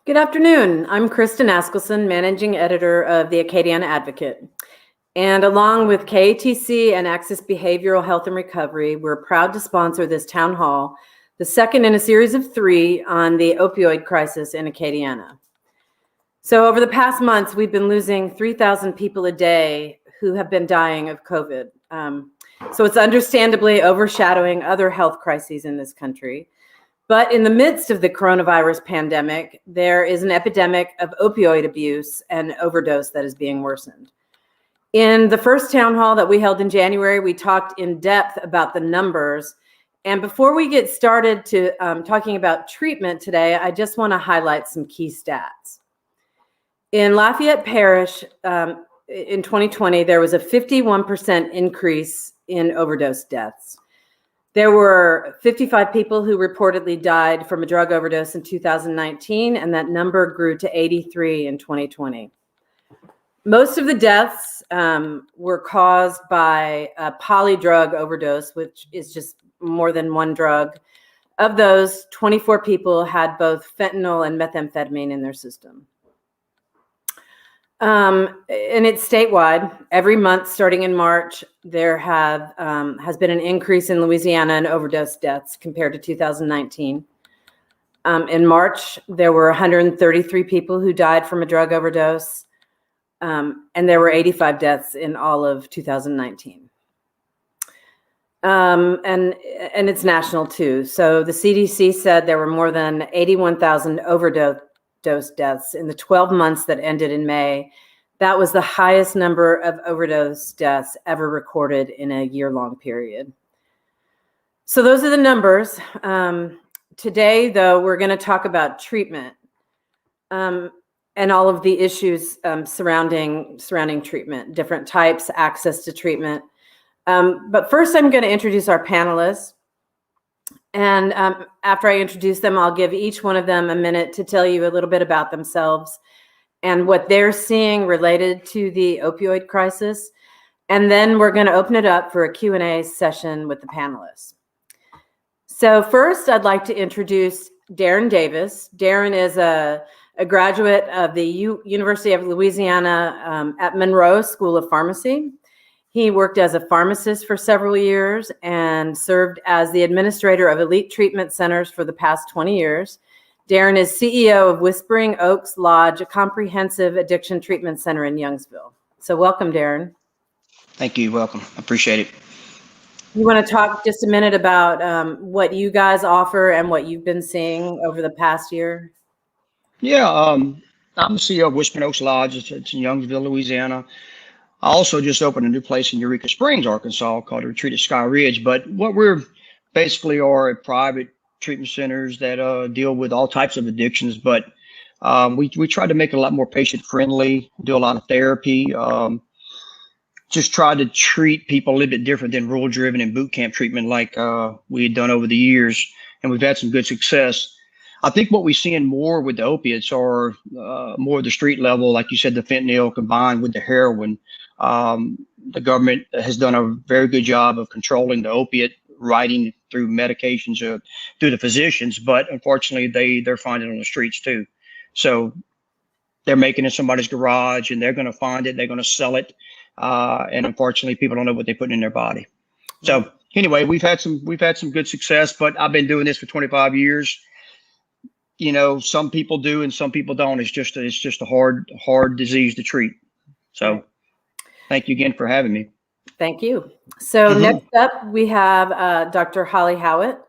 Good afternoon. I'm Kristen Askelson, Managing Editor of the Acadiana Advocate. And along with KATC and Access Behavioral Health and Recovery, we're proud to sponsor this town hall, the second in a series of 3 on the opioid crisis in Acadiana. So over the past months, we've been losing 3,000 people a day who have been dying of COVID. So it's understandably overshadowing other health crises in this country. But in the midst of the coronavirus pandemic, there is an epidemic of opioid abuse and overdose that is being worsened. In the first town hall that we held in January, we talked in depth about the numbers. And before we get started to talking about treatment today, I just want to highlight some key stats. In Lafayette Parish, in 2020, there was a 51% increase in overdose deaths. There were 55 people who reportedly died from a drug overdose in 2019, and that number grew to 83 in 2020. Most of the deaths were caused by a polydrug overdose, which is just more than one drug. Of those, 24 people had both fentanyl and methamphetamine in their system. And it's statewide. Every month, starting in March, there has been an increase in Louisiana in overdose deaths compared to 2019. In March, there were 133 people who died from a drug overdose, and there were 85 deaths in all of 2019. And it's national too. So the CDC said there were more than 81,000 overdose deaths in the 12 months that ended in May. That was the highest number of overdose deaths ever recorded in a year-long period. So those are the numbers. Today, though, we're going to talk about treatment and all of the issues surrounding treatment, different types, access to treatment. But first, I'm going to introduce our panelists. And after I introduce them, I'll give each one of them a minute to tell you a little bit about themselves and what they're seeing related to the opioid crisis. And then we're going to open it up for a Q&A session with the panelists. So first, I'd like to introduce Darren Davis. Darren is a graduate of the University of Louisiana at Monroe School of Pharmacy. He worked as a pharmacist for several years and served as the administrator of elite treatment centers for the past 20 years. Darren is CEO of Whispering Oaks Lodge, a comprehensive addiction treatment center in Youngsville. So welcome, Darren. Thank you. Welcome. Appreciate it. You want to talk just a minute about what you guys offer and what you've been seeing over the past year? Yeah, I'm the CEO of Whispering Oaks Lodge. It's in Youngsville, Louisiana. I also just opened a new place in Eureka Springs, Arkansas, called the Retreat at Sky Ridge. But what we're basically are private treatment centers that deal with all types of addictions. But we try to make it a lot more patient friendly, do a lot of therapy, just try to treat people a little bit different than rule driven and boot camp treatment like we had done over the years. And we've had some good success. I think what we're seeing more with the opiates are more of the street level, like you said, the fentanyl combined with the heroin. The government has done a very good job of controlling the opiate writing through medications through the physicians, but unfortunately they're finding it on the streets too. So they're making it in somebody's garage and they're going to find it, they're going to sell it. And unfortunately people don't know what they're putting in their body. So anyway, we've had some good success, but I've been doing this for 25 years. You know, some people do and some people don't. It's just a hard disease to treat. So thank you again for having me. Thank you. So next up, we have Dr. Holly Howat.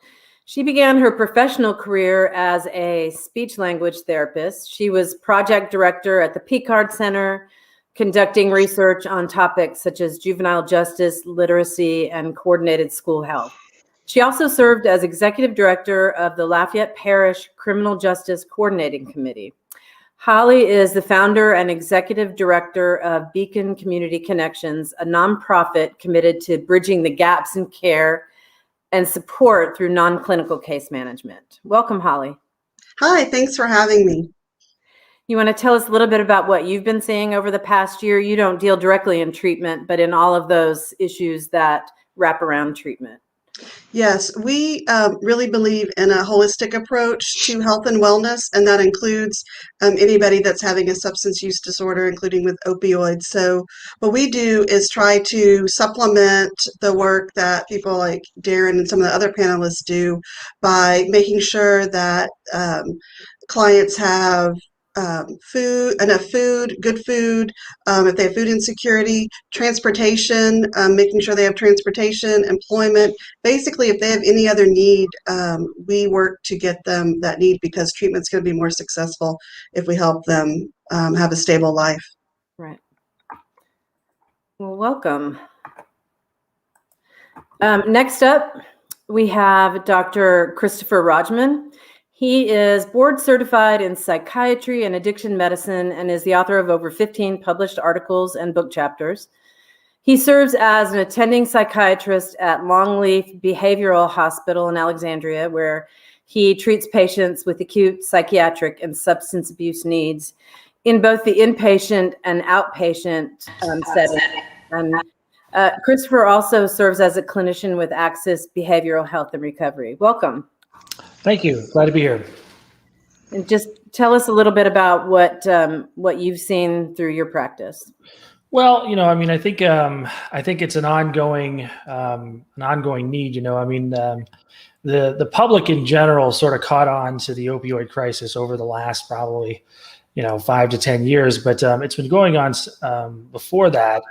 She began her professional career as a speech language therapist. She was project director at the Picard Center, conducting research on topics such as juvenile justice, literacy, and coordinated school health. She also served as executive director of the Lafayette Parish Criminal Justice Coordinating Committee. Holly is the founder and executive director of Beacon Community Connections, a nonprofit committed to bridging the gaps in care and support through non-clinical case management. Welcome, Holly. Hi, thanks for having me. You want to tell us a little bit about what you've been seeing over the past year? You don't deal directly in treatment, but in all of those issues that wrap around treatment. Yes, we really believe in a holistic approach to health and wellness, and that includes anybody that's having a substance use disorder, including with opioids. So, what we do is try to supplement the work that people like Darren and some of the other panelists do by making sure that clients have enough food, good food, if they have food insecurity, transportation, making sure they have transportation, employment. Basically, if they have any other need, we work to get them that need because treatment's going to be more successful if we help them have a stable life. Right. Well, welcome. Next up, we have Dr. Christopher Rodgman. He is board certified in psychiatry and addiction medicine and is the author of over 15 published articles and book chapters. He serves as an attending psychiatrist at Longleaf Behavioral Hospital in Alexandria, where he treats patients with acute psychiatric and substance abuse needs in both the inpatient and outpatient setting. And Christopher also serves as a clinician with Access Behavioral Health and Recovery. Welcome. Thank you. Glad to be here. And just tell us a little bit about what you've seen through your practice. Well, I think it's an ongoing need. The public in general sort of caught on to the opioid crisis over the last probably 5 to 10 years, but it's been going on before that,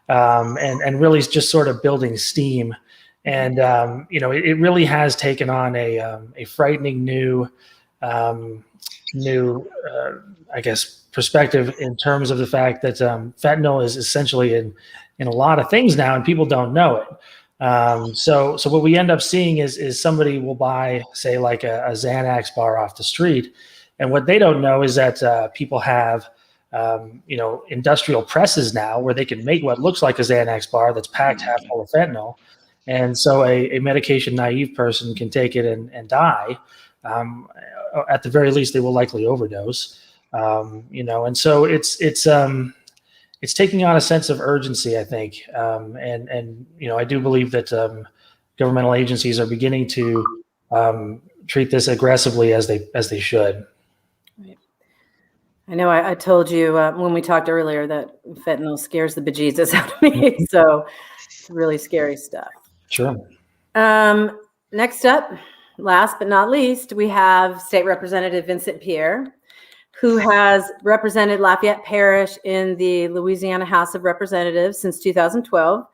and really just sort of building steam. And it really has taken on a frightening new I guess perspective in terms of the fact that fentanyl is essentially in a lot of things now, and people don't know it. So what we end up seeing is somebody will buy, say, like a Xanax bar off the street, and what they don't know is that people have industrial presses now where they can make what looks like a Xanax bar that's packed half full of fentanyl. And so a medication naive person can take it and die. At the very least, they will likely overdose. And so it's taking on a sense of urgency, I think. And I do believe that governmental agencies are beginning to treat this aggressively as they should. Right. I know I told you when we talked earlier that fentanyl scares the bejesus out of me. So it's really scary stuff. Sure. Next up, last but not least, we have State Representative Vincent Pierre, who has represented Lafayette Parish in the Louisiana House of Representatives since 2012.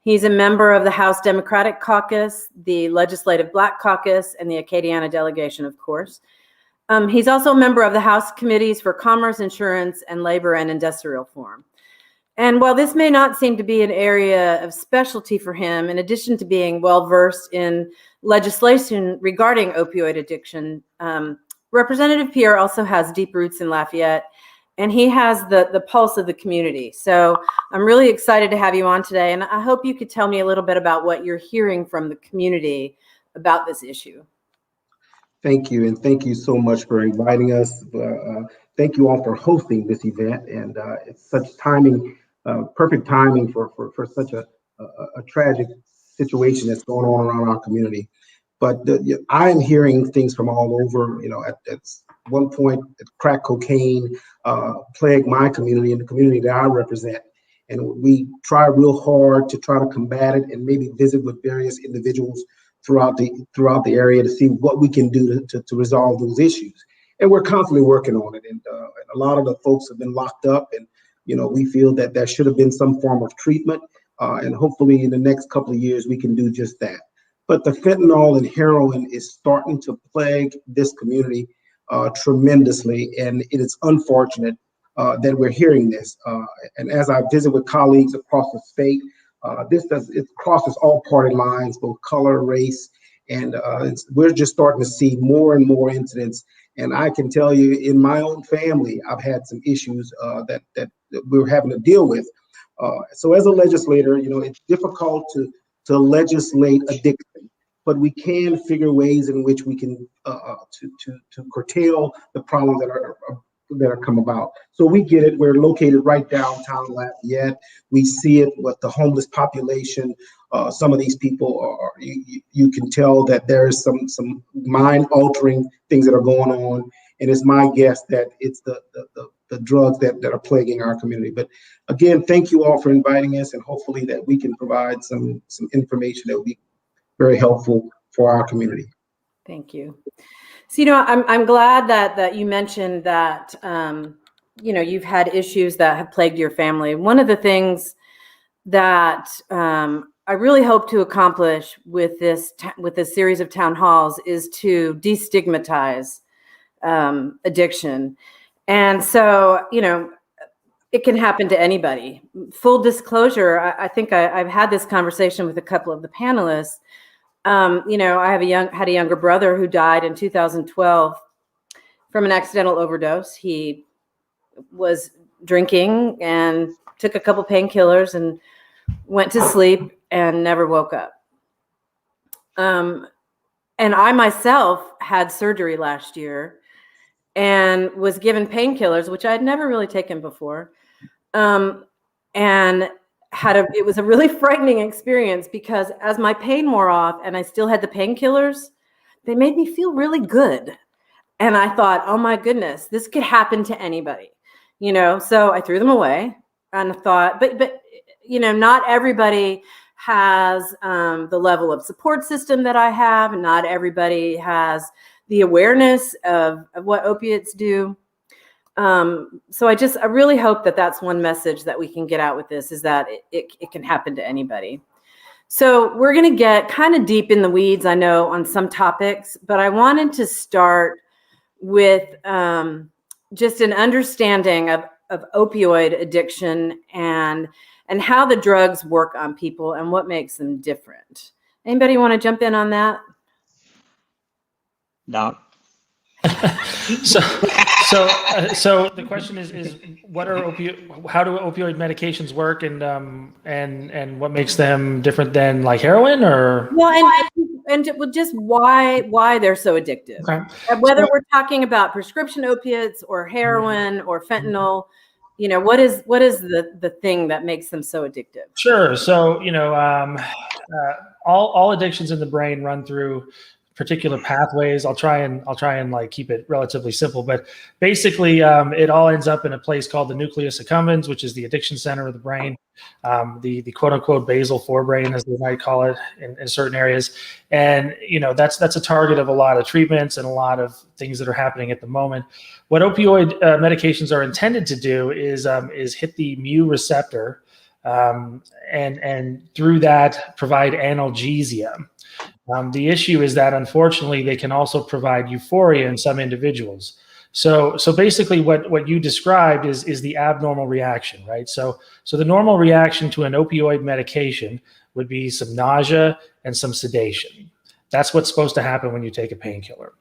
He's a member of the House Democratic Caucus, the Legislative Black Caucus, and the Acadiana delegation, of course. He's also a member of the House Committees for Commerce, Insurance, and Labor and Industrial Reform. And while this may not seem to be an area of specialty for him, in addition to being well-versed in legislation regarding opioid addiction, Representative Pierre also has deep roots in Lafayette, and he has the pulse of the community. So I'm really excited to have you on today, and I hope you could tell me a little bit about what you're hearing from the community about this issue. Thank you, and thank you so much for inviting us. Thank you all for hosting this event, and it's such timing, perfect timing for such a tragic situation that's going on around our community. But I am hearing things from all over. At one point, crack cocaine plagued my community and the community that I represent, and we try real hard to try to combat it, and maybe visit with various individuals throughout the area to see what we can do to resolve those issues. And we're constantly working on it. And a lot of the folks have been locked up, and we feel that there should have been some form of treatment. And hopefully in the next couple of years we can do just that. But the fentanyl and heroin is starting to plague this community tremendously, and it is unfortunate that we're hearing this. And as I visit with colleagues across the state, it crosses all party lines, both color, race, and we're just starting to see more and more incidents. And I can tell you, in my own family, I've had some issues that we're having to deal with. So as a legislator, it's difficult to legislate addiction, but we can figure ways in which we can to curtail the problems that are that come about. So we get it. We're located right downtown Lafayette. We see it with the homeless population. Some of these people are you can tell that there is some mind-altering things that are going on. And it's my guess that it's the drugs that are plaguing our community. But again, thank you all for inviting us, and hopefully that we can provide some information that will be very helpful for our community. Thank you. So, I'm glad that you mentioned that, you've had issues that have plagued your family. One of the things that I really hope to accomplish with this series of town halls is to destigmatize addiction. And so, it can happen to anybody. Full disclosure, I think I've had this conversation with a couple of the panelists. I had a younger brother who died in 2012 from an accidental overdose. He was drinking and took a couple painkillers and went to sleep and never woke up. And I myself had surgery last year and was given painkillers, which I had never really taken before. And it was a really frightening experience because as my pain wore off and I still had the painkillers, they made me feel really good. And I thought, oh my goodness, this could happen to anybody, so I threw them away and thought, but not everybody has the level of support system that I have. Not everybody has the awareness of what opiates do. So I really hope that that's one message that we can get out with this, is that it can happen to anybody. So we're going to get kind of deep in the weeds, I know, on some topics, but I wanted to start with just an understanding of opioid addiction and how the drugs work on people and what makes them different. Anybody want to jump in on that? Doc. So the question is what are how do opioid medications work, and what makes them different than like heroin, or and just why they're so addictive. Okay. Whether we're talking about prescription opiates or heroin or fentanyl, what is the thing that makes them so addictive? Sure. So all addictions in the brain run through particular pathways. I'll try and like keep it relatively simple, but basically it all ends up in a place called the nucleus accumbens, which is the addiction center of the brain, the quote unquote basal forebrain, as they might call it in certain areas. And that's a target of a lot of treatments and a lot of things that are happening at the moment. What opioid medications are intended to do is hit the mu receptor and through that provide analgesia. The issue is that unfortunately they can also provide euphoria in some individuals. So basically what you described is the abnormal reaction, right? So the normal reaction to an opioid medication would be some nausea and some sedation. That's what's supposed to happen when you take a painkiller.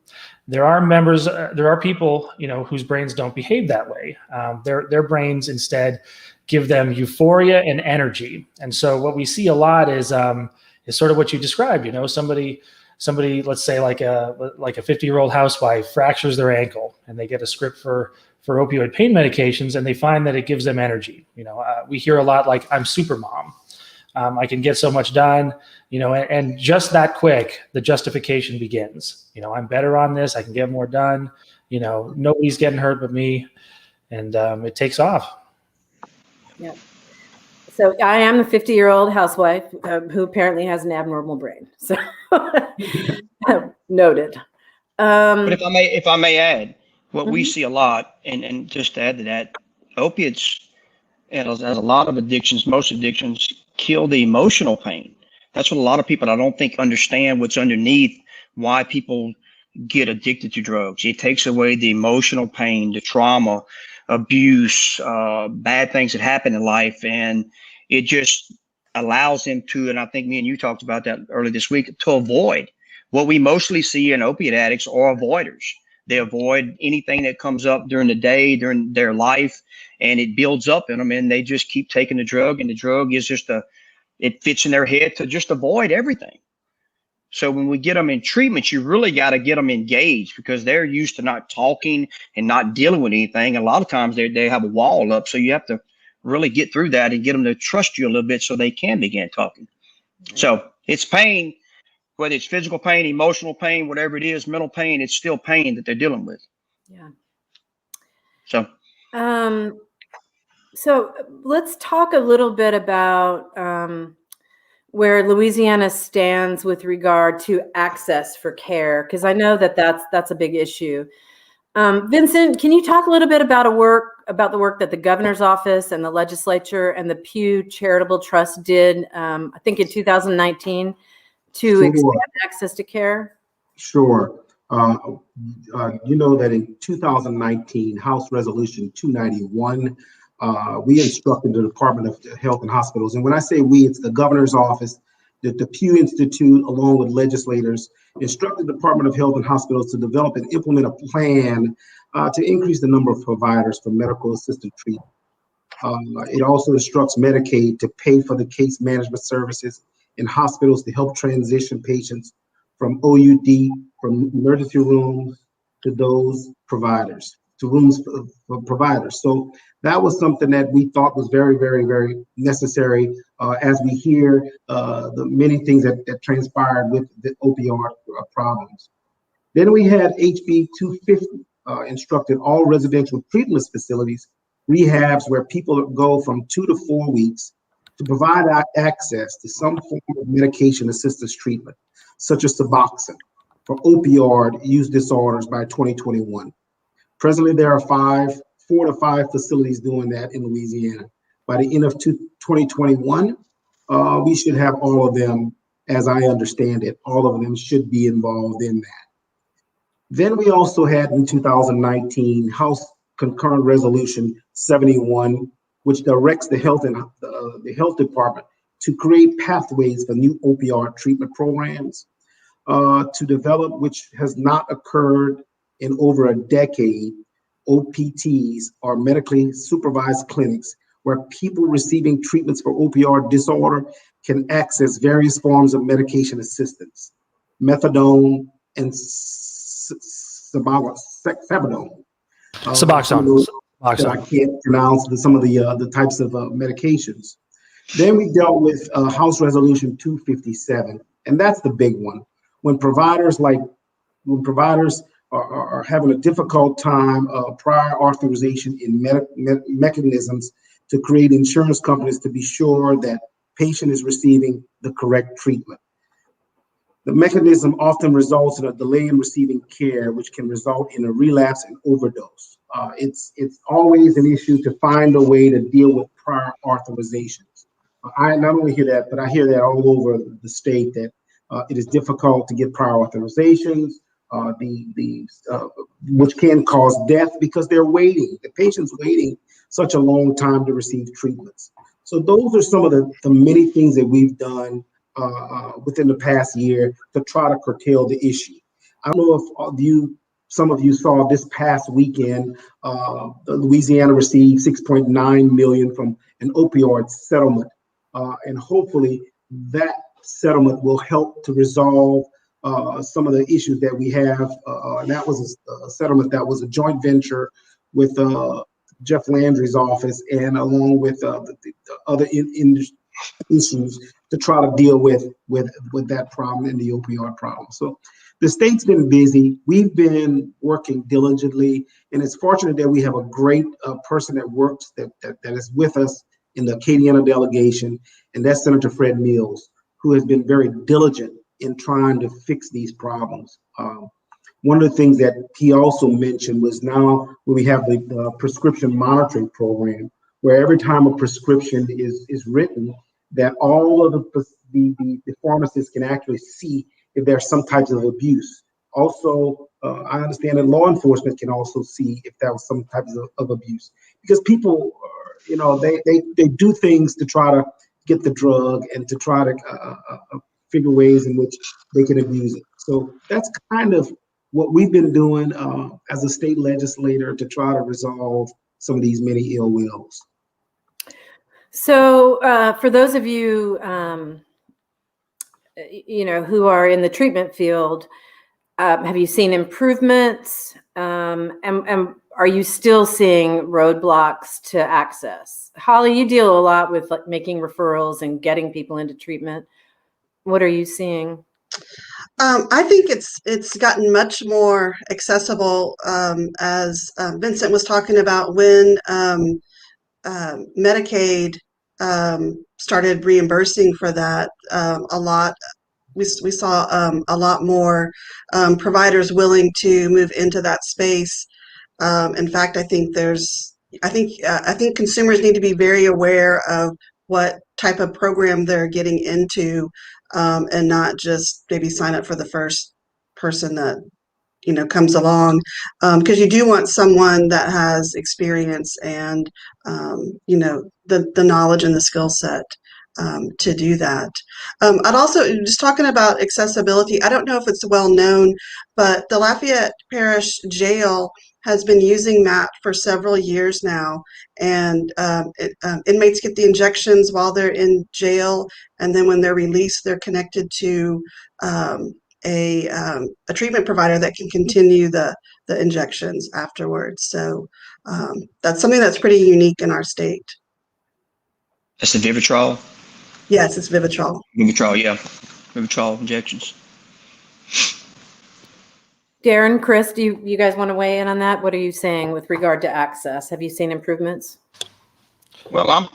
There are people, whose brains don't behave that way. Their brains instead give them euphoria and energy. And so what we see a lot is sort of what you described. Somebody, let's say like a 50-year-old housewife fractures their ankle and they get a script for opioid pain medications, and they find that it gives them energy. We hear a lot like, I'm super mom. I can get so much done, and just that quick, the justification begins. I'm better on this. I can get more done. Nobody's getting hurt but me. And it takes off. Yeah. So I am the 50-year-old housewife who apparently has an abnormal brain. So noted. But if I may add, what we see a lot, and just to add to that, opiates, as a lot of addictions, most addictions kill the emotional pain. That's what a lot of people, I don't think, understand what's underneath why people get addicted to drugs. It takes away the emotional pain, the trauma, abuse, bad things that happen in life, and it just allows them to, and I think me and you talked about that earlier this week, to avoid. What we mostly see in opiate addicts are avoiders. They avoid anything that comes up during the day, during their life, and it builds up in them, and they just keep taking the drug, and the drug is it fits in their head to just avoid everything. So when we get them in treatment, you really got to get them engaged because they're used to not talking and not dealing with anything. A lot of times they have a wall up. So you have to really get through that and get them to trust you a little bit so they can begin talking. So it's pain, whether it's physical pain, emotional pain, whatever it is, mental pain, it's still pain that they're dealing with. Yeah. So, so let's talk a little bit about where Louisiana stands with regard to access for care, because I know that that's a big issue. Vincent, can you talk a little bit about the work that the governor's office and the legislature and the Pew Charitable Trust did, I think in 2019, to expand access to care? Sure. You know that in 2019, House Resolution 291, we instructed the Department of Health and Hospitals. And when I say we, it's the governor's office, the Pew Institute, along with legislators, instructed the Department of Health and Hospitals to develop and implement a plan to increase the number of providers for medical assisted treatment. It also instructs Medicaid to pay for the case management services in hospitals to help transition patients from OUD, from emergency rooms to those providers, to rooms for providers. So that was something that we thought was very, very, very necessary as we hear the many things that transpired with the opioid problems. Then we had HB 250 instructed all residential treatment facilities, rehabs where people go from 2 to 4 weeks to provide access to some form of medication assistance treatment, such as Suboxone, for opioid use disorders by 2021. Presently, there are 4 to 5 facilities doing that in Louisiana. By the end of 2021, we should have all of them, as I understand it, all of them should be involved in that. Then we also had in 2019 House Concurrent Resolution 71, which directs the health department to create pathways for new opioid treatment programs to develop, which has not occurred in over a decade. OPTs, or medically supervised clinics, where people receiving treatments for opioid disorder can access various forms of medication assistance, methadone and Suboxone. Suboxone. That I can't pronounce some of the types of medications. Then we dealt with House Resolution 257, and that's the big one. When providers are having a difficult time prior authorization in mechanisms to create insurance companies to be sure that patient is receiving the correct treatment. The mechanism often results in a delay in receiving care, which can result in a relapse and overdose. It's always an issue to find a way to deal with prior authorizations. I not only hear that, but I hear that all over the state that it is difficult to get prior authorizations, which can cause death because they're waiting. The patient's waiting such a long time to receive treatments. So those are some of the many things that we've done within the past year to try to curtail the issue. I don't know if some of you saw this past weekend, Louisiana received $6.9 million from an opioid settlement, and hopefully that settlement will help to resolve some of the issues that we have. And that was a settlement that was a joint venture with Jeff Landry's office and along with the other issues to try to deal with that problem and the opioid problem. So the state's been busy. We've been working diligently, and it's fortunate that we have a great person that works that is with us in the Acadiana delegation, and that's Senator Fred Mills, who has been very diligent in trying to fix these problems. One of the things that he also mentioned was now when we have the prescription monitoring program, where every time a prescription is written, that all of the pharmacists can actually see if there's some types of abuse. Also, I understand that law enforcement can also see if there was some types of abuse, because people, they do things to try to get the drug and to try to figure ways in which they can abuse it. So that's kind of what we've been doing as a state legislator to try to resolve some of these many ill wills. So for those of you who are in the treatment field, have you seen improvements? And are you still seeing roadblocks to access? Holly, you deal a lot with like making referrals and getting people into treatment. What are you seeing? I think it's gotten much more accessible, as Vincent was talking about when Medicaid started reimbursing for that. A lot we saw a lot more providers willing to move into that space. In fact, I think consumers need to be very aware of what type of program they're getting into, and not just maybe sign up for the first person that comes along, because you do want someone that has experience and the knowledge and the skill set to do that. I'd also, just talking about accessibility, I don't know if it's well known, but the Lafayette Parish Jail has been using MAP for several years now, and inmates get the injections while they're in jail, and then when they're released, they're connected to a treatment provider that can continue the injections afterwards. So that's something that's pretty unique in our state. That's the Vivitrol. Yes, it's Vivitrol. Vivitrol, yeah. Vivitrol injections. Darren, Chris, do you guys want to weigh in on that? What are you saying with regard to access? Have you seen improvements? Well, I'm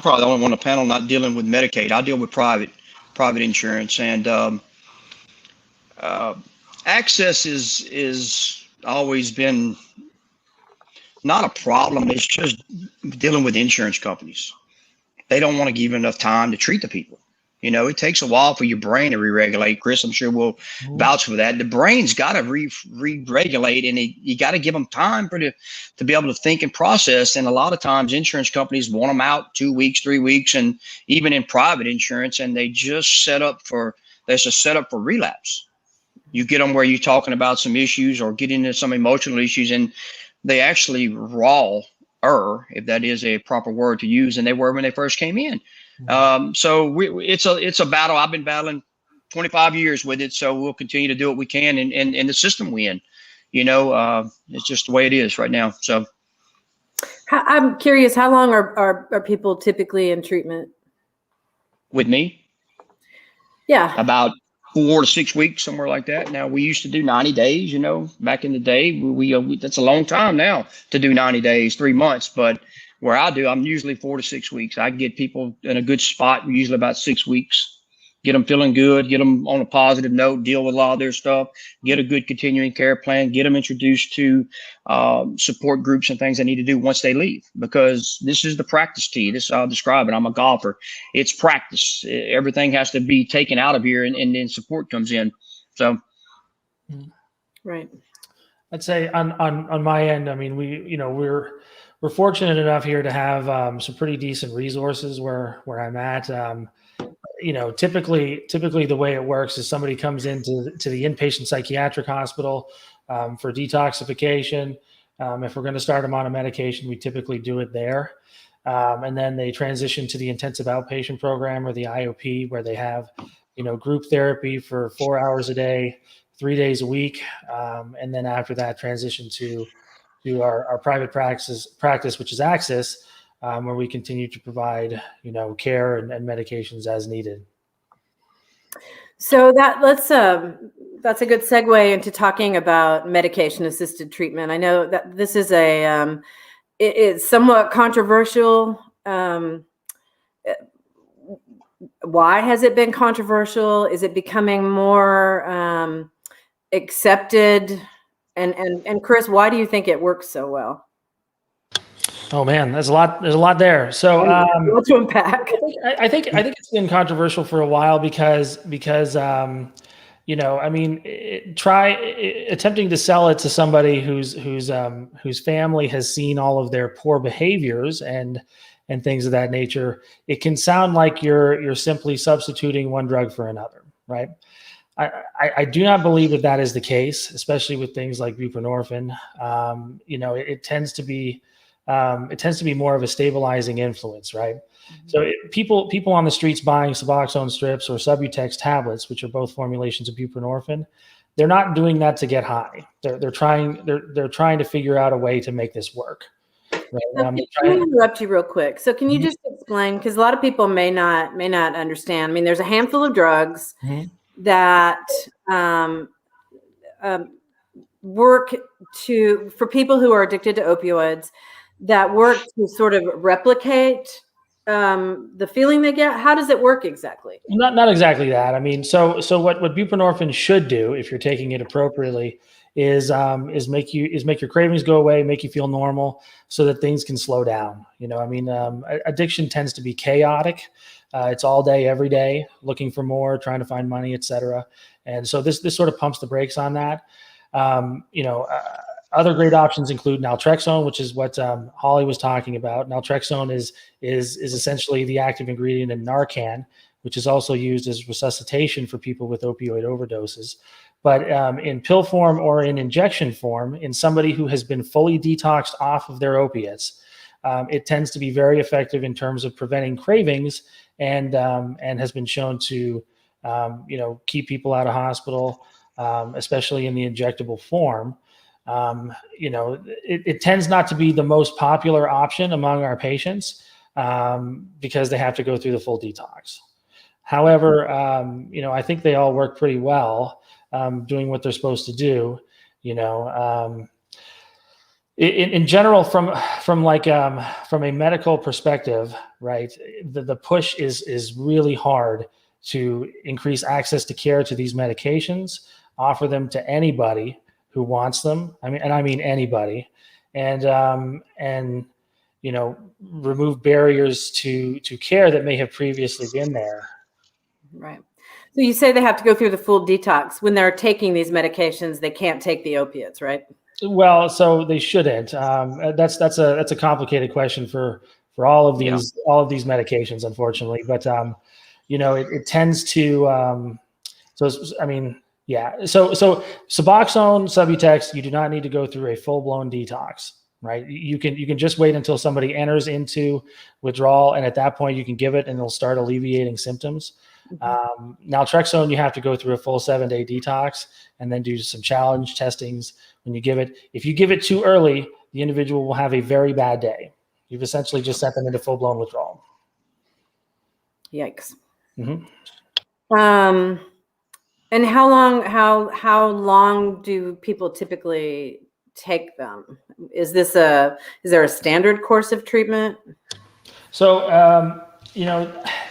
probably the only one on the panel not dealing with Medicaid. I deal with private insurance, and access is always been not a problem. It's just dealing with insurance companies. They don't want to give enough time to treat the people. It takes a while for your brain to re-regulate. Chris, I'm sure will vouch for that. The brain's got to re-regulate, and you got to give them time to be able to think and process. And a lot of times insurance companies want them out 2 weeks, 3 weeks, and even in private insurance, and they just set up for relapse. You get them where you're talking about some issues or get into some emotional issues, and they actually if that is a proper word to use, than they were when they first came in. So it's a battle. I've been battling 25 years with it, so we'll continue to do what we can in the system we in. It's just the way it is right now. So I'm curious, how long are people typically in treatment? With me? Yeah. About 4 to 6 weeks, somewhere like that. Now, we used to do 90 days, back in the day. We that's a long time now to do 90 days, 3 months. But where I'm usually 4 to 6 weeks. I get people in a good spot, usually about 6 weeks, get them feeling good, get them on a positive note, deal with a lot of their stuff, get a good continuing care plan, get them introduced to support groups and things they need to do once they leave. Because this is the practice tee. This is how I'll describe it. I'm a golfer. It's practice. Everything has to be taken out of here, and then support comes in. So, right. I'd say on my end, I mean, we're fortunate enough here to have some pretty decent resources where I'm at. Typically the way it works is somebody comes into the inpatient psychiatric hospital for detoxification. If we're going to start them on a medication, we typically do it there. And then they transition to the intensive outpatient program, or the IOP, where they have, group therapy for 4 hours a day, 3 days a week. And then after that, transition to our private practice, which is Access, where we continue to provide, care and medications as needed. So that's a good segue into talking about medication-assisted treatment. I know that this is it's somewhat controversial. Why has it been controversial? Is it becoming more accepted? And Chris, why do you think it works so well? Oh man, there's a lot there. So what to unpack? I think it's been controversial for a while because attempting to sell it to somebody whose family has seen all of their poor behaviors and things of that nature, it can sound like you're simply substituting one drug for another, right? I do not believe that is the case, especially with things like buprenorphine. It tends to be it tends to be more of a stabilizing influence, right? So people on the streets buying Suboxone strips or Subutex tablets, which are both formulations of buprenorphine, they're not doing that to get high. They're trying to figure out a way to make this work. Right? So can I interrupt you real quick? So can you just explain, because a lot of people may not understand. I mean, there's a handful of drugs that work for people who are addicted to opioids, that work to sort of replicate the feeling they get. How does it work exactly? Not exactly that. I mean, so what buprenorphine should do, if you're taking it appropriately, is make your cravings go away, make you feel normal, so that things can slow down. You know, I mean, addiction tends to be chaotic. It's all day, every day, looking for more, trying to find money, etc. And so this sort of pumps the brakes on that. Other great options include naltrexone, which is what Holly was talking about. Naltrexone is essentially the active ingredient in Narcan, which is also used as resuscitation for people with opioid overdoses. But in pill form or in injection form, in somebody who has been fully detoxed off of their opiates, it tends to be very effective in terms of preventing cravings, and has been shown to keep people out of hospital, especially in the injectable form. It tends not to be the most popular option among our patients because they have to go through the full detox. However, I think they all work pretty well, doing what they're supposed to do. In general, from a medical perspective, right, the push is really hard to increase access to care to these medications, offer them to anybody who wants them. I mean anybody, and remove barriers to care that may have previously been there. Right. So you say they have to go through the full detox. When they're taking these medications, they can't take the opiates, right? Well, so they shouldn't. That's a complicated question for all of these medications, unfortunately. But it tends to. So Suboxone, Subutex, you do not need to go through a full-blown detox, right? You can just wait until somebody enters into withdrawal, and at that point you can give it, and it'll start alleviating symptoms. Naltrexone, you have to go through a full 7-day detox and then do some challenge testings when you give it. If you give it too early, the individual will have a very bad day. You've essentially just sent them into full-blown withdrawal. Yikes. And how long do people typically take them? Is there a standard course of treatment? So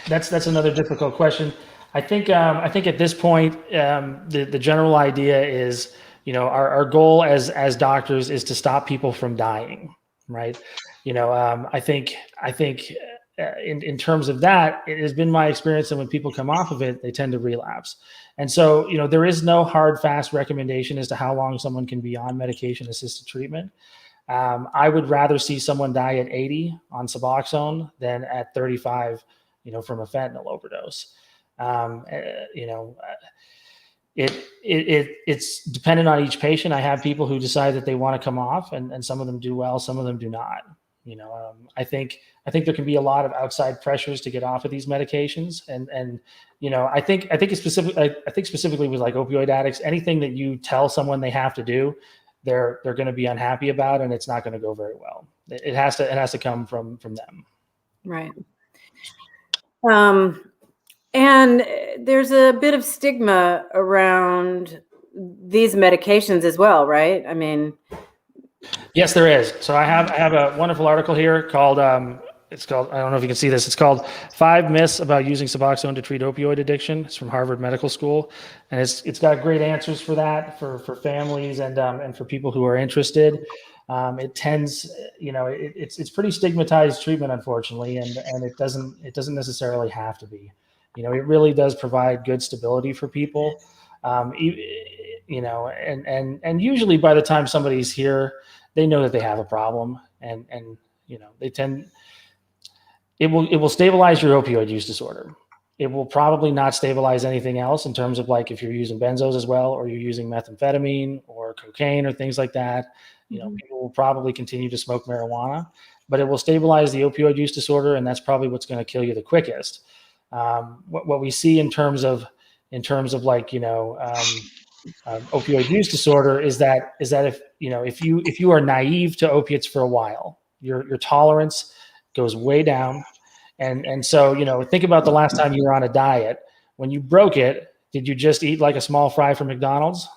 that's another difficult question. I think at this point, the general idea is, our goal as doctors is to stop people from dying, right? I think in terms of that, it has been my experience that when people come off of it, they tend to relapse. And so, there is no hard, fast recommendation as to how long someone can be on medication-assisted treatment. I would rather see someone die at 80 on Suboxone than at 35, from a fentanyl overdose. It's dependent on each patient. I have people who decide that they want to come off, and some of them do well, some of them do not. I think there can be a lot of outside pressures to get off of these medications, and I think specifically with like opioid addicts, anything that you tell someone they have to do, they're going to be unhappy about, and it's not going to go very well. It has to come from them. Right. And there's a bit of stigma around these medications as well, right? I mean, yes, there is. So I have a wonderful article here called it's called, I don't know if you can see this, it's called 5 Myths About Using Suboxone to Treat Opioid Addiction. It's from Harvard Medical School. And it's got great answers for that, for families and for people who are interested. It tends, it's pretty stigmatized treatment, unfortunately, and it doesn't necessarily have to be. It really does provide good stability for people. And usually by the time somebody's here, they know that they have a problem, and they tend. It will stabilize your opioid use disorder. It will probably not stabilize anything else in terms of like if you're using benzos as well, or you're using methamphetamine, or or cocaine or things like that. People will probably continue to smoke marijuana, but it will stabilize the opioid use disorder, and that's probably what's going to kill you the quickest. What we see in terms of like opioid use disorder is that if you are naive to opiates for a while, your tolerance goes way down, and so think about the last time you were on a diet. When you broke it, did you just eat like a small fry from McDonald's?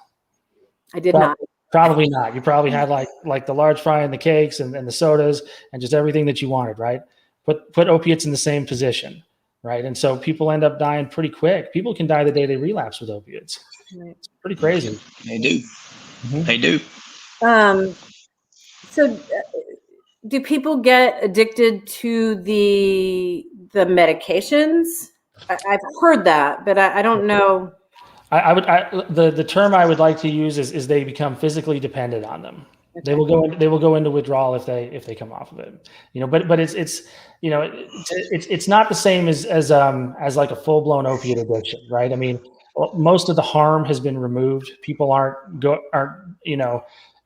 I did not. Probably not. You probably had like the large fry and the cakes and the sodas and just everything that you wanted, right? Put opiates in the same position, right? And so people end up dying pretty quick. People can die the day they relapse with opiates. Right. It's pretty crazy. They do. Mm-hmm. They do. So do people get addicted to the medications? I've heard that, but I don't know. The term I would like to use is they become physically dependent on them. Okay. They will go into withdrawal if they come off of it. But it's not the same as like a full blown opiate addiction, right? I mean, most of the harm has been removed. People aren't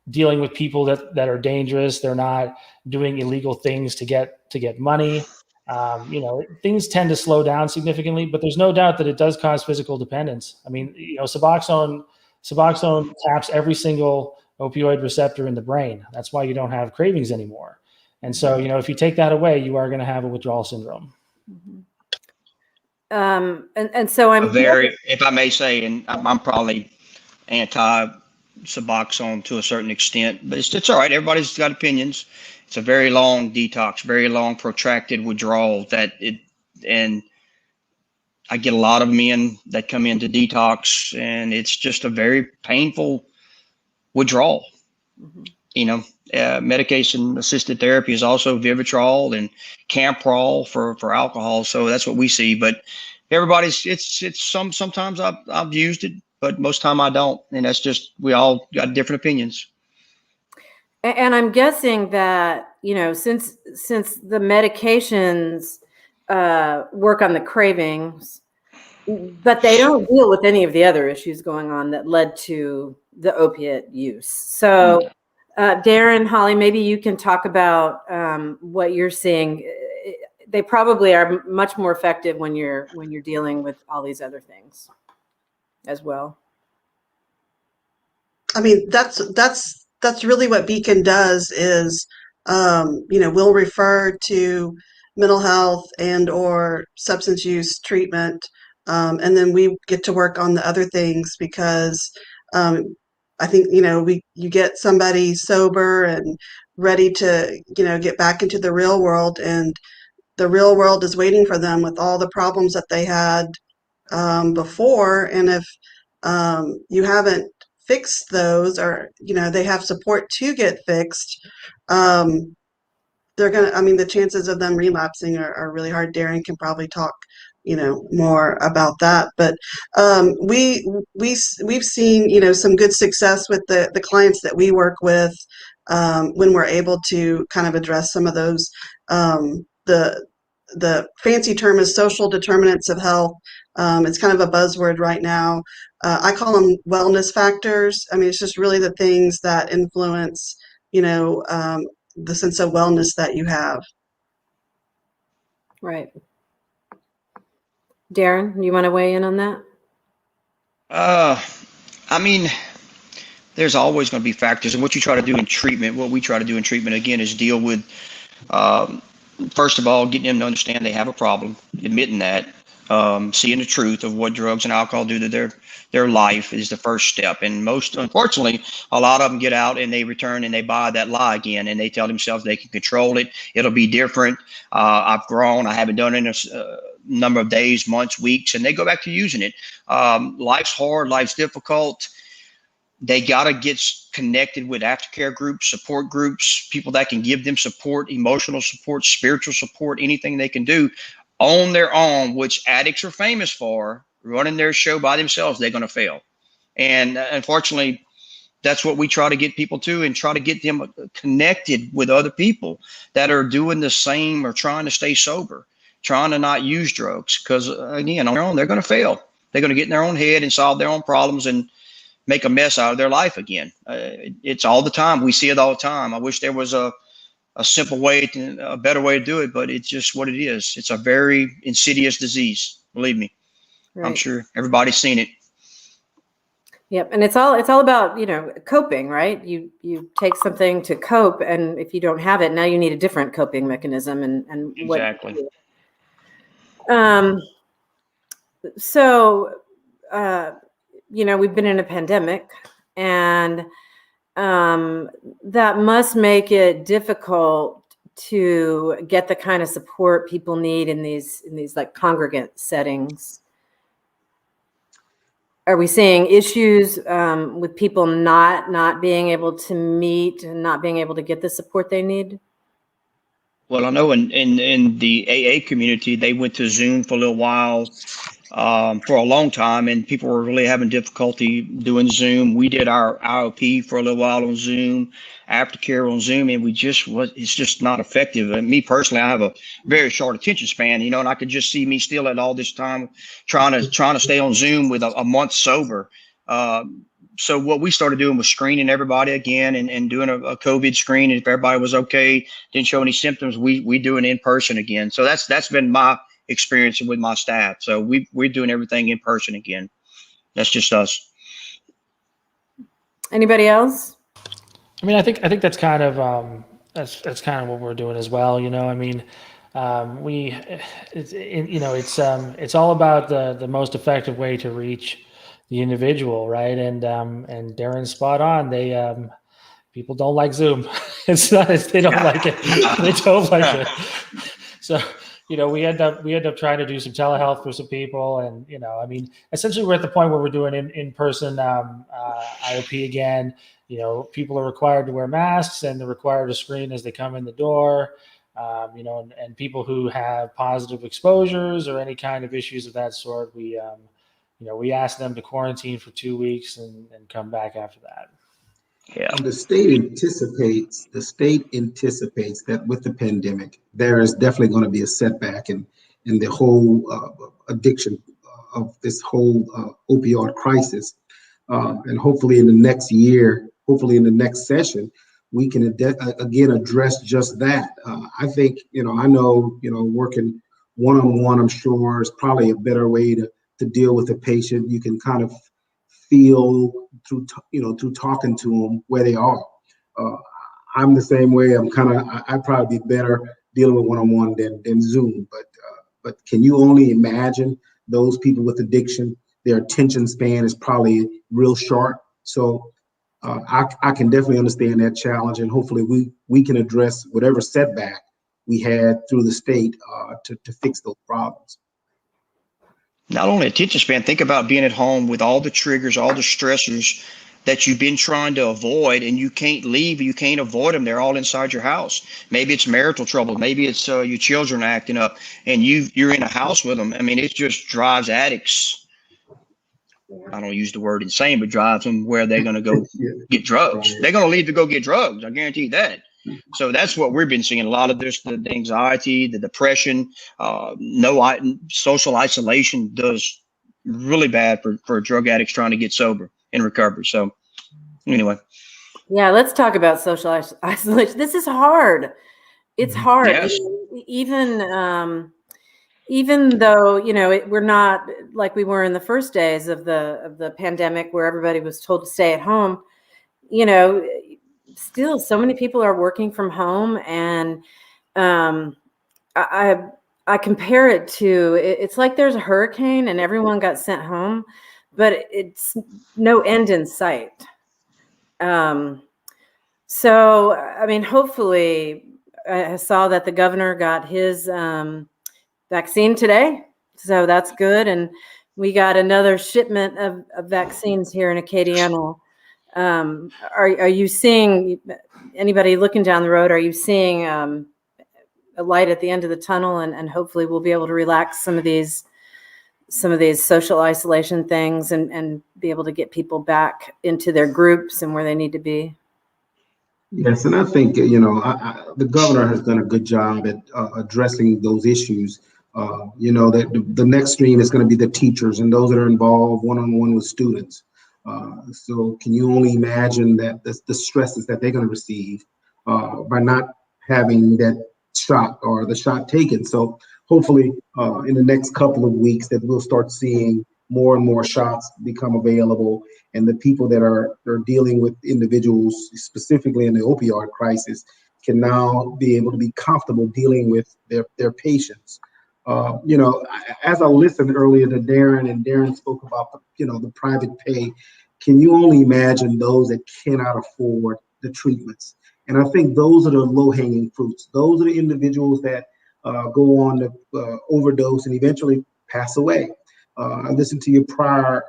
dealing with people that are dangerous. They're not doing illegal things to get money. Things tend to slow down significantly, but there's no doubt that it does cause physical dependence. I mean, Suboxone taps every single opioid receptor in the brain. That's why you don't have cravings anymore. And so, if you take that away, you are going to have a withdrawal syndrome. Mm-hmm. And so if I may say, and I'm probably anti-Suboxone to a certain extent, but it's all right. Everybody's got opinions. It's a very long detox, very long protracted withdrawal and I get a lot of men that come into detox and it's just a very painful withdrawal. Mm-hmm. Medication assisted therapy is also Vivitrol and Camprol for alcohol. So that's what we see, but sometimes I've used it, but most time I don't. And that's just, we all got different opinions. And I'm guessing that, since the medications work on the cravings, but they don't deal with any of the other issues going on that led to the opiate use. So, Darren, Holly, maybe you can talk about what you're seeing. They probably are much more effective when you're dealing with all these other things as well. I mean, that's really what Beacon does is, we'll refer to mental health and or substance use treatment. And then we get to work on the other things because I think, you get somebody sober and ready to, get back into the real world, and the real world is waiting for them with all the problems that they had before. And if you haven't fix those, or they have support to get fixed, the chances of them relapsing are really hard. Darren can probably talk more about that, but we've seen some good success with the clients that we work with when we're able to kind of address some of those. The fancy term is social determinants of health. It's kind of a buzzword right now. I call them wellness factors. I mean, it's just really the things that influence, the sense of wellness that you have. Right. Darren, you want to weigh in on that? I mean, there's always going to be factors, and what we try to do in treatment again is deal with, first of all, getting them to understand they have a problem, admitting that, seeing the truth of what drugs and alcohol do to their life is the first step. And unfortunately, a lot of them get out and they return and they buy that lie again, and they tell themselves they can control it. It'll be different. I've grown. I haven't done it in a number of days, months, weeks, and they go back to using it. Life's hard. Life's difficult. They got to get connected with aftercare groups, support groups, people that can give them support, emotional support, spiritual support, anything they can do on their own, which addicts are famous for. Running their show by themselves, they're going to fail. And unfortunately, that's what we try to get people to, and try to get them connected with other people that are doing the same or trying to stay sober, trying to not use drugs. Because again, on their own, they're going to fail. They're going to get in their own head and solve their own problems. And make a mess out of their life again. It's all the time. We see it all the time. I wish there was a simple way, a better way to do it, but it's just what it is. It's a very insidious disease. Believe me. Right. I'm sure everybody's seen it. Yep, and it's all about, coping, right? You take something to cope, and if you don't have it, now you need a different coping mechanism. And Exactly. So, we've been in a pandemic, and that must make it difficult to get the kind of support people need in these like congregate settings. Are we seeing issues with people not being able to meet and not being able to get the support they need? Well, I know in the AA community, they went to Zoom for a little while, for a long time, and people were really having difficulty doing Zoom. We did our IOP for a little while on Zoom, aftercare on Zoom, and it's just not effective. And me personally, I have a very short attention span, and I could just see me still at all this time trying to stay on Zoom with a month sober. So what we started doing was screening everybody again and doing a COVID screen. And if everybody was okay, didn't show any symptoms, we do it in person again. So that's been my experience with my staff. So we're doing everything in person again. That's just us. Anybody else? I mean, I think that's kind of that's kind of what we're doing as well. I mean, it's all about the most effective way to reach the individual, right? And Darren's spot on. People don't like Zoom. They don't like it. They don't like it. So we end up trying to do some telehealth for some people, and I mean, essentially we're at the point where we're doing in person IOP again. People are required to wear masks, and they're required to screen as they come in the door. And people who have positive exposures or any kind of issues of that sort, we ask them to quarantine for 2 weeks and come back after that. Yeah. The state anticipates that with the pandemic, there is definitely going to be a setback in the whole addiction of this whole opioid crisis. And hopefully in the next year, hopefully in the next session, we can again address just that. I think, I know, working one-on-one, I'm sure is probably a better way to deal with the patient. You can kind of feel through talking to them where they are. I'm the same way. I'd probably be better dealing with one-on-one than Zoom. But can you only imagine those people with addiction? Their attention span is probably real short. So I can definitely understand that challenge, and hopefully we can address whatever setback we had through the state to fix those problems. Not only attention span, think about being at home with all the triggers, all the stressors that you've been trying to avoid, and you can't leave, you can't avoid them. They're all inside your house. Maybe it's marital trouble. Maybe it's your children acting up, and you're in a house with them. I mean, it just drives addicts. I don't use the word insane, but drives them where they're going to go get drugs. They're going to leave to go get drugs. I guarantee you that. So that's what we've been seeing. A lot of this, the anxiety, the depression, social isolation does really bad for drug addicts trying to get sober in recovery. So anyway. Yeah, let's talk about social isolation. This is hard. It's hard. Yes. Even though, we're not like we were in the first days of the pandemic where everybody was told to stay at home, still so many people are working from home, and I compare it to, it's like there's a hurricane and everyone got sent home, but it's no end in sight. So, I mean, hopefully I saw that the governor got his vaccine today. So that's good. And we got another shipment of vaccines here in Acadiana. Are you seeing, anybody looking down the road, are you seeing a light at the end of the tunnel, and hopefully we'll be able to relax some of these social isolation things and be able to get people back into their groups and where they need to be? Yes, and I think, the governor has done a good job at addressing those issues. That the next stream is going to be the teachers and those that are involved one-on-one with students. So can you only imagine that the stresses that they're going to receive by not having that shot or the shot taken? So hopefully in the next couple of weeks that we'll start seeing more and more shots become available, and the people that are dealing with individuals specifically in the opioid crisis can now be able to be comfortable dealing with their patients. As I listened earlier to Darren, and Darren spoke about the private pay, can you only imagine those that cannot afford the treatments? And I think those are the low-hanging fruits. Those are the individuals that go on to overdose and eventually pass away. I listened to your prior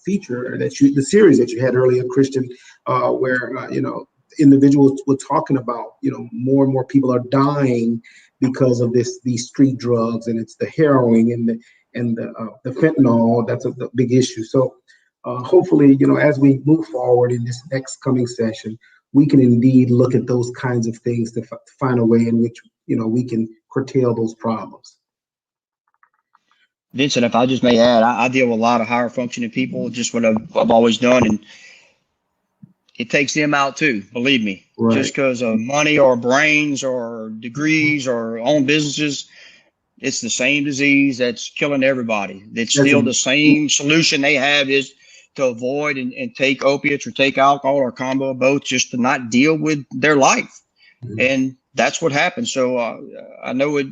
feature the series that you had earlier, Christian, where individuals were talking about more and more people are dying because of these street drugs, and it's the heroin and the fentanyl. That's a big issue. So hopefully, as we move forward in this next coming session, we can indeed look at those kinds of things to find a way in which we can curtail those problems. Vincent, if I just may add, I deal with a lot of higher functioning people, just what I've always done, and it takes them out too, believe me. Right. Just because of money or brains or degrees or own businesses, it's the same disease that's killing everybody. It's still the same solution they have is to avoid and take opiates or take alcohol or a combo of both, just to not deal with their life. Mm-hmm. And that's what happens. So I know it.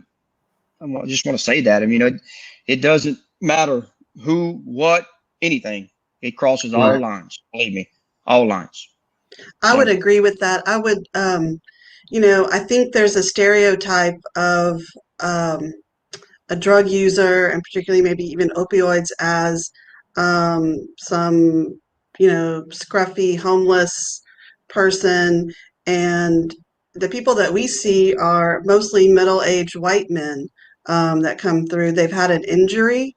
I just want to say that. I mean, it doesn't matter who, what, anything. It crosses all lines. Believe me, all lines. I would agree with that. I would, I think there's a stereotype of a drug user, and particularly maybe even opioids, as some, scruffy, homeless person. And the people that we see are mostly middle-aged white men that come through. They've had an injury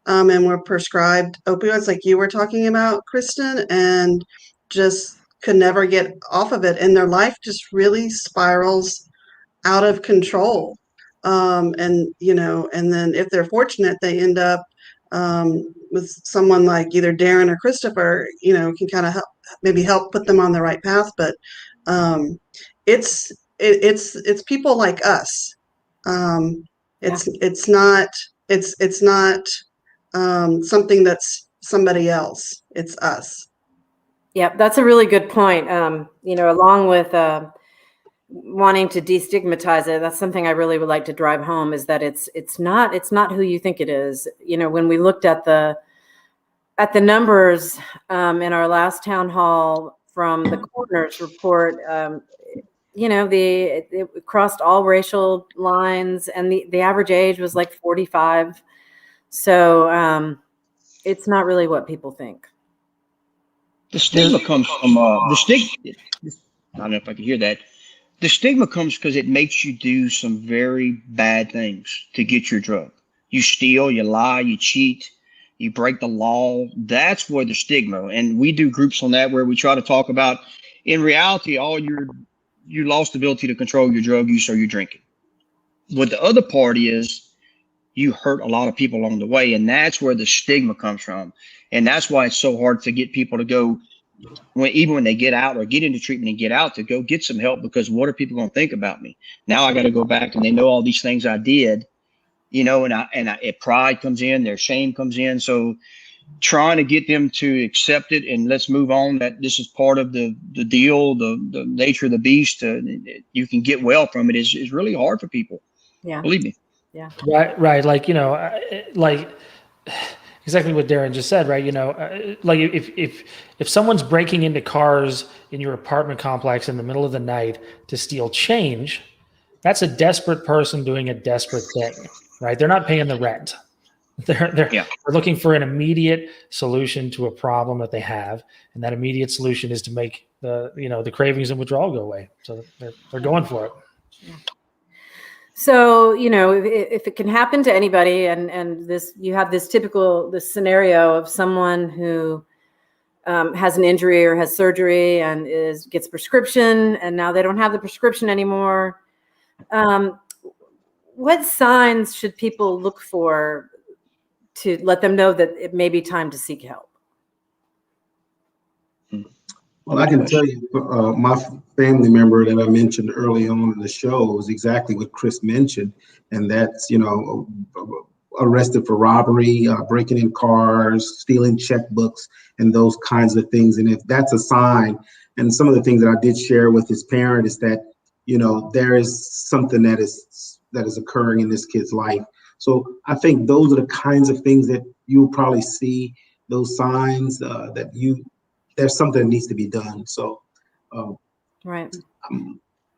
and were prescribed opioids like you were talking about, Kristen, and just could never get off of it. And their life just really spirals out of control. And then if they're fortunate, they end up with someone like either Darren or Christopher, can kind of help put them on the right path. But it's people like us. It's not something that's somebody else. It's us. Yeah, that's a really good point. Along with wanting to destigmatize it, that's something I really would like to drive home, is that it's not who you think it is. When we looked at the numbers in our last town hall from the coroner's report, it crossed all racial lines, and the average age was like 45. So it's not really what people think. The stigma comes from the stigma. I don't know if I can hear that. The stigma comes because it makes you do some very bad things to get your drug. You steal, you lie, you cheat, you break the law. That's where the stigma. And we do groups on that where we try to talk about, in reality, you lost the ability to control your drug use or your drinking. What the other part is, you hurt a lot of people along the way, and that's where the stigma comes from. And that's why it's so hard to get people to go, even when they get out or get into treatment and get out, to go get some help, because what are people going to think about me? Now I got to go back, and they know all these things I did, and pride comes in, their shame comes in. So trying to get them to accept it and let's move on, that this is part of the deal, the nature of the beast. You can get well from it is really hard for people. Yeah. Believe me. Yeah. Right. Like, exactly what Darren just said, right? Like if someone's breaking into cars in your apartment complex in the middle of the night to steal change, that's a desperate person doing a desperate thing, right? They're not paying the rent. They're looking for an immediate solution to a problem that they have, and that immediate solution is to make the cravings and withdrawal go away. So they're going for it. Yeah. So, if it can happen to anybody, and you have this scenario of someone who has an injury or has surgery and gets prescription, and now they don't have the prescription anymore. What signs should people look for to let them know that it may be time to seek help? Well, I can tell you, my family member that I mentioned early on in the show was exactly what Chris mentioned, and that's, arrested for robbery, breaking in cars, stealing checkbooks, and those kinds of things. And if that's a sign, and some of the things that I did share with his parent is that, there is something that is occurring in this kid's life. So I think those are the kinds of things that you'll probably see, those signs there's something that needs to be done. So, Right.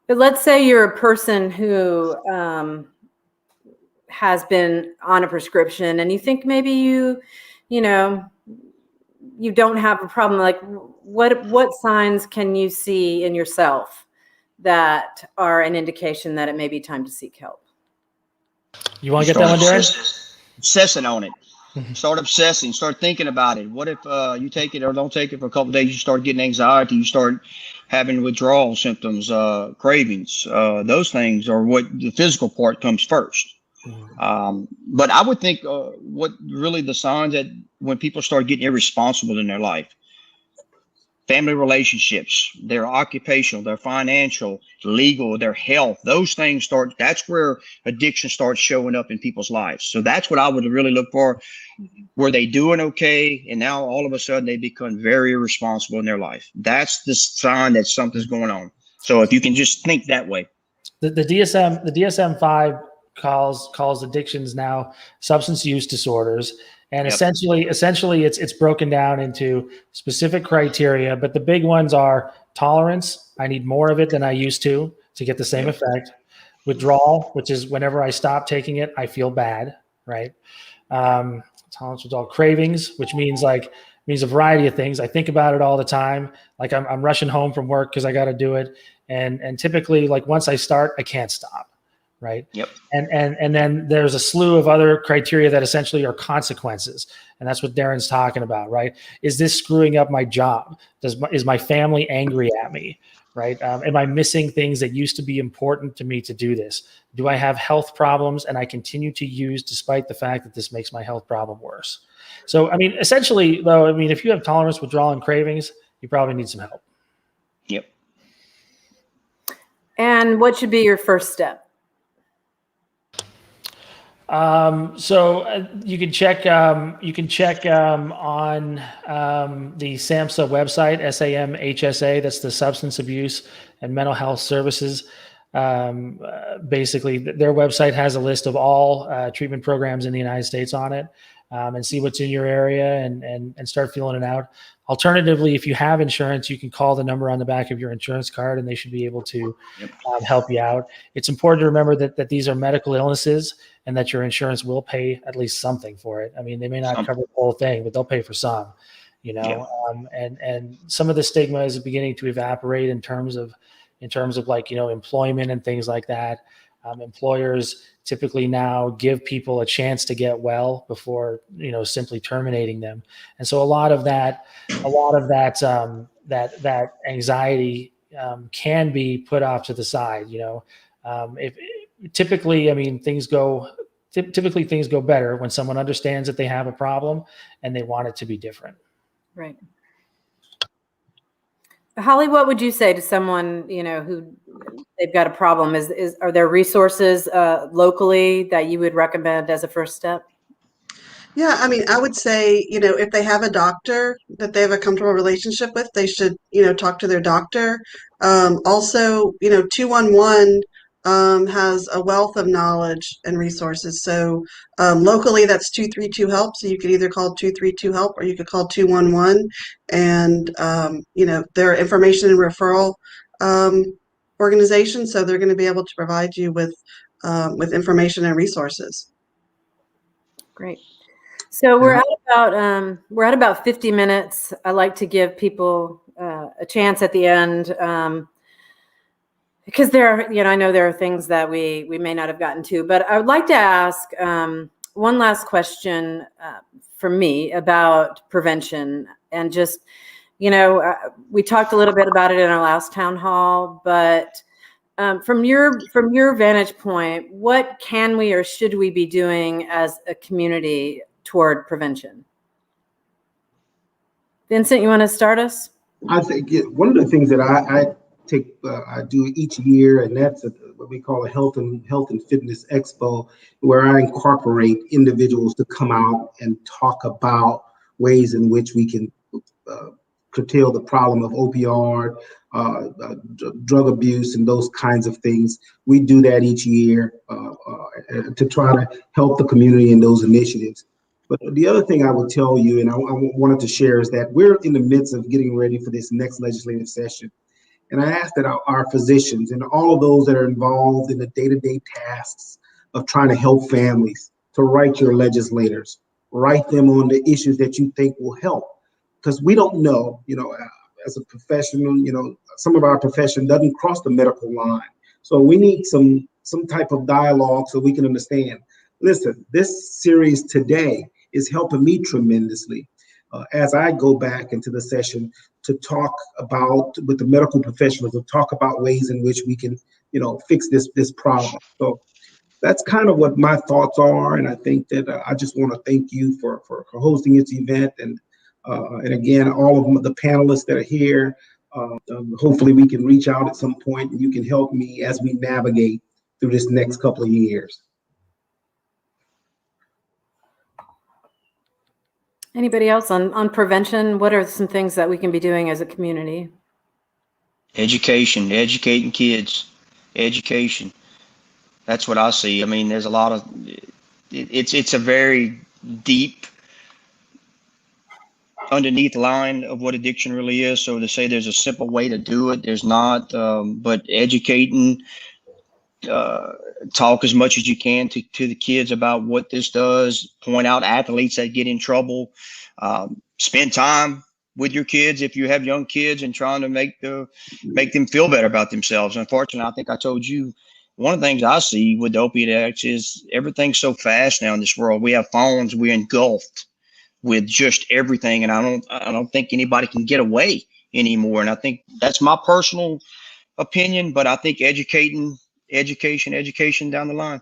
But let's say you're a person who has been on a prescription and you think maybe you don't have a problem. Like what signs can you see in yourself that are an indication that it may be time to seek help? You want to get that one, Darren? Obsessing on it. Start obsessing. Start thinking about it. What if you take it or don't take it for a couple of days? You start getting anxiety. You start having withdrawal symptoms, cravings. Those things are what the physical part comes first. But I would think what really the signs that when people start getting irresponsible in their life, family relationships, their occupational, their financial, legal, their health, those things that's where addiction starts showing up in people's lives. So that's what I would really look for. Were they doing okay? And now all of a sudden they become very irresponsible in their life. That's the sign that something's going on. So if you can just think that way. The DSM-5 calls addictions now substance use disorders. And essentially it's broken down into specific criteria, but the big ones are tolerance. I need more of it than I used to get the same effect. Withdrawal, which is whenever I stop taking it, I feel bad, right? Tolerance, withdrawal. Cravings, which means a variety of things. I think about it all the time. Like I'm rushing home from work because I got to do it. And typically, like once I start, I can't stop. Right. Yep. And then there's a slew of other criteria that essentially are consequences. And that's what Darren's talking about. Right. Is this screwing up my job? Is my family angry at me? Right. Am I missing things that used to be important to me to do this? Do I have health problems and I continue to use despite the fact that this makes my health problem worse? So, essentially, though, if you have tolerance, withdrawal, and cravings, you probably need some help. Yep. And what should be your first step? So you can check on the SAMHSA website, SAMHSA. That's the Substance Abuse and Mental Health Services. Basically, their website has a list of all treatment programs in the United States on it, and see what's in your area and start filling it out. Alternatively, if you have insurance, you can call the number on the back of your insurance card and they should be able to help you out. It's important to remember that these are medical illnesses and that your insurance will pay at least something for it. They may not cover the whole thing, but they'll pay for some, and some of the stigma is beginning to evaporate in terms of employment and things like that. Employers typically now give people a chance to get well before simply terminating them, and so a lot of that anxiety can be put off to the side. If typically, things go better when someone understands that they have a problem and they want it to be different. Right. Holly, what would you say to someone, who they've got a problem? Are there resources locally that you would recommend as a first step? Yeah, I would say, if they have a doctor that they have a comfortable relationship with, they should, talk to their doctor. Also, 211 has a wealth of knowledge and resources. So locally, that's 232-HELP. So you could either call 232-HELP or you could call 211. And, they're information and referral organizations. So they're going to be able to provide you with information and resources. Great. So we're at about 50 minutes. I like to give people a chance at the end because I know there are things that we may not have gotten to, but I would like to ask one last question for me about prevention and just, we talked a little bit about it in our last town hall, but from your vantage point, what can we or should we be doing as a community toward prevention? Vincent, you want to start us? I think one of the things that I do each year, and that's what we call a health and fitness expo, where I incorporate individuals to come out and talk about ways in which we can curtail the problem of opioid, drug abuse, and those kinds of things. We do that each year to try to help the community in those initiatives. But the other thing I would tell you, and I wanted to share, is that we're in the midst of getting ready for this next legislative session. And I ask that our physicians and all of those that are involved in the day-to-day tasks of trying to help families to write your legislators, write them on the issues that you think will help. Because we don't know, as a professional, some of our profession doesn't cross the medical line. So we need some type of dialogue so we can understand. Listen, this series today is helping me tremendously as I go back into the session to talk about, with the medical professionals, to talk about ways in which we can, fix this problem. So that's kind of what my thoughts are. And I think that I just want to thank you for hosting this event. And again, all of the panelists that are here, hopefully we can reach out at some point and you can help me as we navigate through this next couple of years. Anybody else on prevention? What are some things that we can be doing as a community? Education, educating kids, education. That's what I see. I mean, there's a lot of, it's a very deep underneath line of what addiction really is. So to say there's a simple way to do it, there's not, but educating, talk as much as you can to the kids about what this does, point out athletes that get in trouble, spend time with your kids if you have young kids and trying to make them feel better about themselves. Unfortunately, I think I told you, one of the things I see with the opiate addicts is everything's so fast now in this world. We have phones, we're engulfed with just everything, and I don't think anybody can get away anymore. And I think that's my personal opinion, but I think education down the line.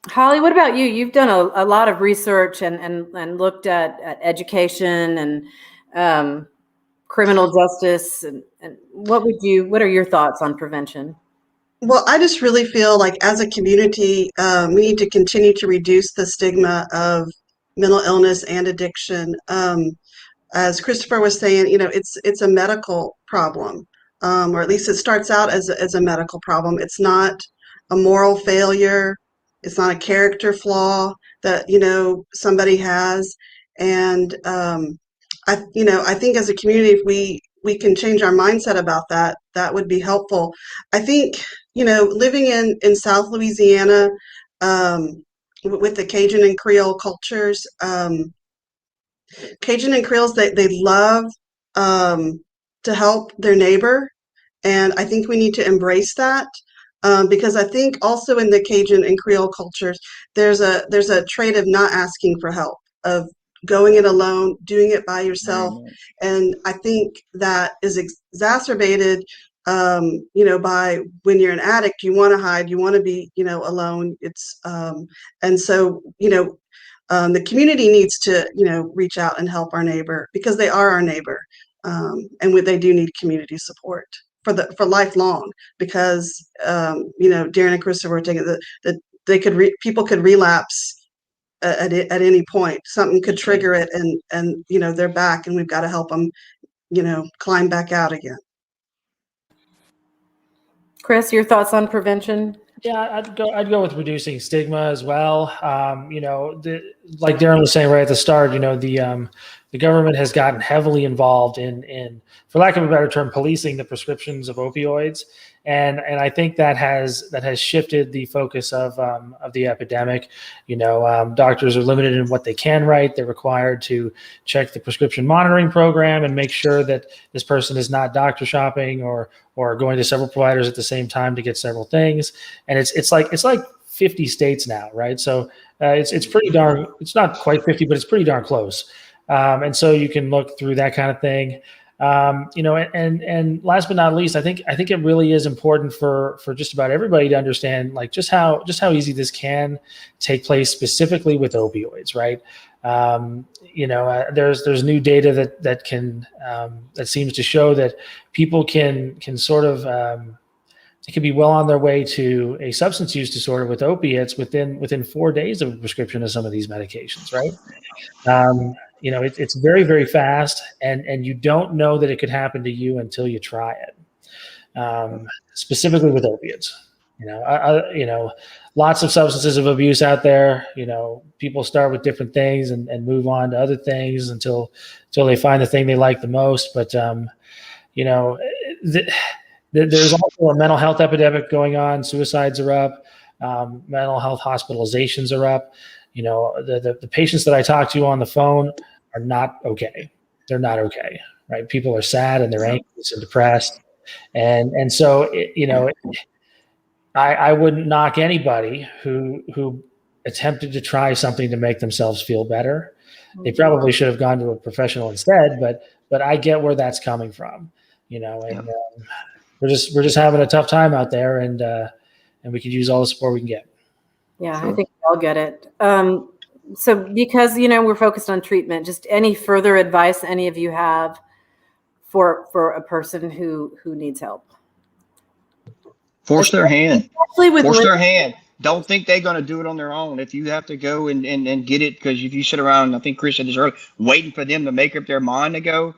Holly, what about you? You've done a lot of research and looked at education and criminal justice, and what are your thoughts on prevention? Well, I just really feel like as a community, we need to continue to reduce the stigma of mental illness and addiction. As Christopher was saying, it's a medical problem, or at least it starts out as a medical problem. It's not a moral failure. It's not a character flaw that, somebody has. And I think as a community, if we can change our mindset about that, that would be helpful. I think, living in South Louisiana, with the Cajun and Creole cultures, Cajun and Creoles, they love to help their neighbor. And I think we need to embrace that, because I think also in the Cajun and Creole cultures, there's a trait of not asking for help, of going it alone, doing it by yourself. And I think that is exacerbated, by when you're an addict, you want to hide, you want to be, alone. And so, the community needs to, reach out and help our neighbor, because they are our neighbor, and they do need community support for lifelong. Because Darren and Christopher were taking that people could relapse at any point. Something could trigger it, and they're back, and we've got to help them, climb back out again. Chris, your thoughts on prevention? Yeah, I'd go with reducing stigma as well. Like Darren was saying right at the start, the government has gotten heavily involved in, for lack of a better term, policing the prescriptions of opioids, and I think that has shifted the focus of the epidemic. Doctors are limited in what they can write. They're required to check the prescription monitoring program and make sure that this person is not doctor shopping or going to several providers at the same time to get several things. And it's like 50 states now, right? So it's pretty darn. It's not quite 50, but it's pretty darn close. And so you can look through that kind of thing. And last but not least, I think it really is important for just about everybody to understand, like, just how easy this can take place, specifically with opioids, right? There's new data that seems to show that people can sort of they could be well on their way to a substance use disorder with opiates within 4 days of a prescription of some of these medications, right? It's very, very fast, and you don't know that it could happen to you until you try it. Specifically with opiates, lots of substances of abuse out there. People start with different things and move on to other things until they find the thing they like the most. But there's also a mental health epidemic going on. Suicides are up. Mental health hospitalizations are up. The patients that I talk to on the phone are not okay. They're not okay, right? People are sad and they're anxious and depressed. And so, I wouldn't knock anybody who attempted to try something to make themselves feel better. They probably should have gone to a professional instead, but I get where that's coming from, we're just having a tough time out there, and we could use all the support we can get. Yeah, sure. I think we all get it. So because, we're focused on treatment, just any further advice any of you have for a person who needs help? Force their hand. Force their hand. Don't think they're going to do it on their own. If you have to go and get it, because if you sit around, I think Chris said this earlier, waiting for them to make up their mind to go,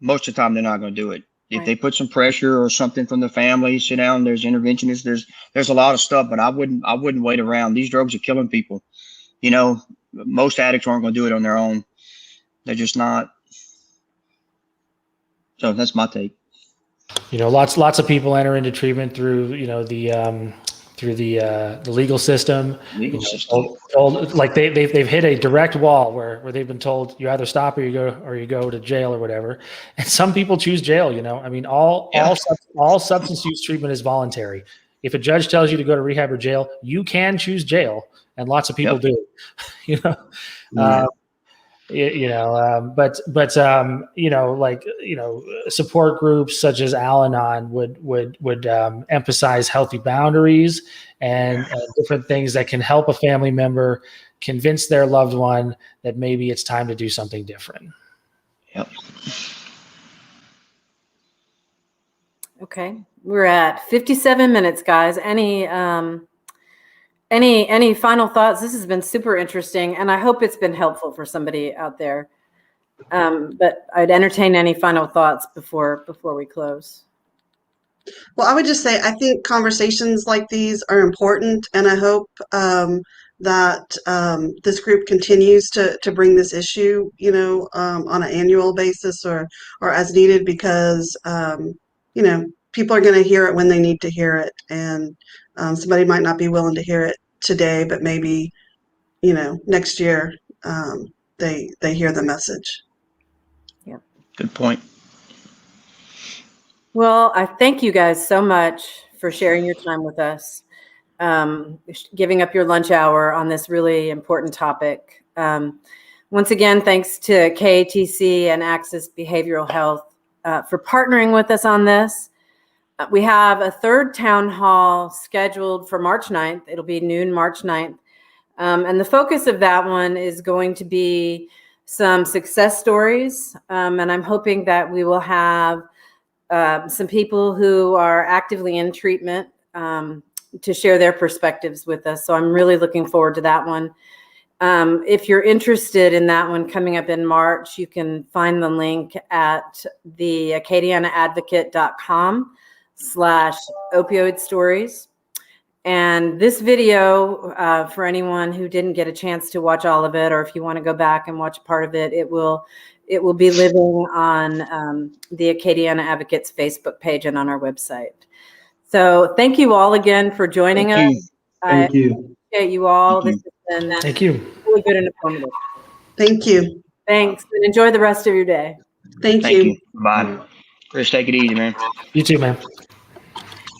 most of the time they're not going to do it. If they put some pressure or something from the family, sit down, there's interventionists, there's a lot of stuff, but I wouldn't wait around. These drugs are killing people. Most addicts aren't going to do it on their own. They're just not. So that's my take. Lots of people enter into treatment through, the legal system. Like they've hit a direct wall where they've been told you either stop or you go to jail or whatever. And some people choose jail. All substance use treatment is voluntary. If a judge tells you to go to rehab or jail, you can choose jail, and lots of people do. Support groups such as Al-Anon would emphasize healthy boundaries and different things that can help a family member convince their loved one that maybe it's time to do something different. Yep. Okay, we're at 57 minutes, guys. Any final thoughts? This has been super interesting, and I hope it's been helpful for somebody out there. But I'd entertain any final thoughts before we close. Well, I would just say I think conversations like these are important, and I hope that this group continues to bring this issue, on an annual basis or as needed, because people are going to hear it when they need to hear it, and somebody might not be willing to hear it today, but maybe next year they hear the message. Yeah, good point. Well, I thank you guys so much for sharing your time with us, giving up your lunch hour on this really important topic. Once again, thanks to KATC and Access Behavioral Health for partnering with us on this. We have a third town hall scheduled for March 9th. It'll be noon March 9th. And the focus of that one is going to be some success stories. And I'm hoping that we will have some people who are actively in treatment to share their perspectives with us. So I'm really looking forward to that one. If you're interested in that one coming up in March, you can find the link at the acadianaadvocate.com/opioid stories. And this video, for anyone who didn't get a chance to watch all of it, or if you want to go back and watch part of it, it will be living on the Acadiana Advocates Facebook page and on our website. So thank you all again for joining us. Thank you. I appreciate you all. This has been Thank you. Really good and informative. Thank you. Thanks, and enjoy the rest of your day. Thank you. Bye. Chris, take it easy, man. You too, man.